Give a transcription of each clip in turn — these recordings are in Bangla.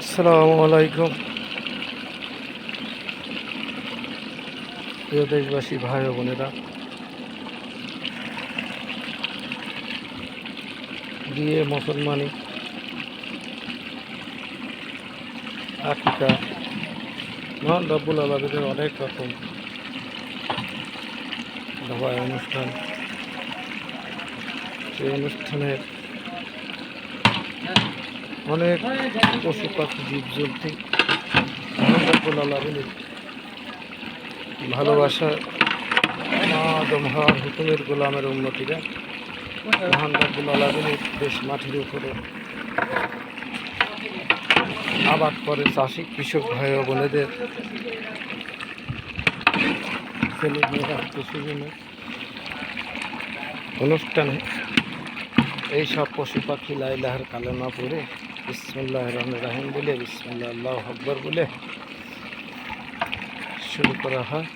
আসসালামু আলাইকুম প্রিয় দেশবাসী, ভাই ও বোনেরা। বিয়ে, মুসলমানি, আকিকা, মহান রব্বুল আলামিনের অনেক রকম দফায় অনুষ্ঠান। সেই অনুষ্ঠানের অনেক পশু পাখি, জীবজন্তু মহান রব্বুল আলামিনের ভালোবাসা, আদম হওয়ার হুকুমের গোলামের উন্নতিরা মহান রব্বুল আলামিনের দেশ মাটির উপরে আবাদ করে চাষি কৃষক ভাই ও বোনেদের ছেলে মেয়েরা পশুজনের অনুষ্ঠানে এইসব পশু পাখি লা ইলাহার কালেমা পড়ে বিসমিল্লাহির রহমানির রহিম বলে, বিসমিল্লাহ আল্লাহু আকবার বলে শুরু করা হয়।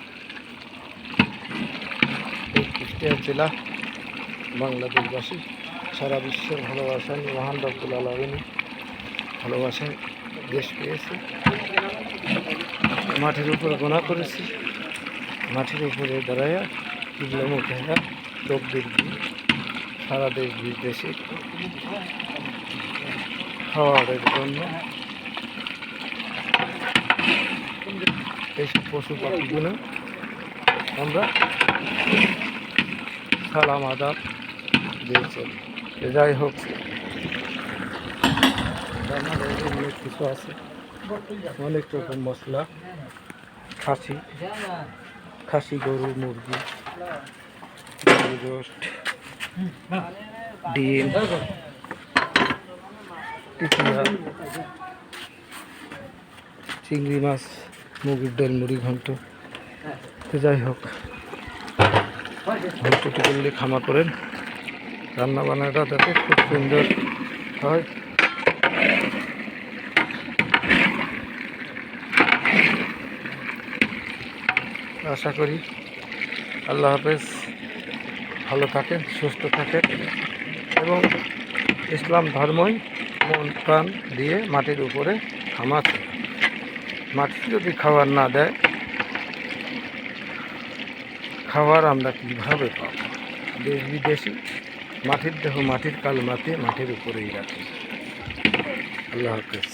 এই কুষ্টিয়া জেলা বাংলাদেশবাসী সারা বিশ্বের ভালোবাসা নিয়ে মহান রব্বুল আলামিনের ভালোবাসায় দেশ পেয়েছে। মাটির উপরে গোনা করেছি, মাটির উপরে দাঁড়াইয়া কিবলামুখে তকবীর দিয়ে সারা দেশ বিদেশে খাওয়ারের জন্য এইসব পশু পাখিগুলো আমরা সালাম আদাব দিয়ে চলি। যাই হোক, রান্নার অনেক কিছু আছে, অনেক রকম মশলা, খাসি, গরু, মুরগি, রোস্ট, ডিম, টিকিয়া, চিংড়ি মাছ, মুগের ডাল, মুড়ি ঘন্ট। তো যাই হোক, ঘন্টটি করলে খামা করেন, রান্না বান্নাটা যাতে খুব সুন্দর হয়। আশা করি আল্লাহ হাফেজ, ভালো থাকেন, সুস্থ থাকেন এবং ইসলাম ধর্মই মন প্রাণ দিয়ে মাটির উপরে খামাচ্ছে। মাটি যদি খাবার না দেয়, খাবার আমরা কীভাবে পাব? দেশ বিদেশি মাটির দেহ, মাটির কাল মাটি, মাটির উপরেই রাখি। আল্লাহ হাফেজ।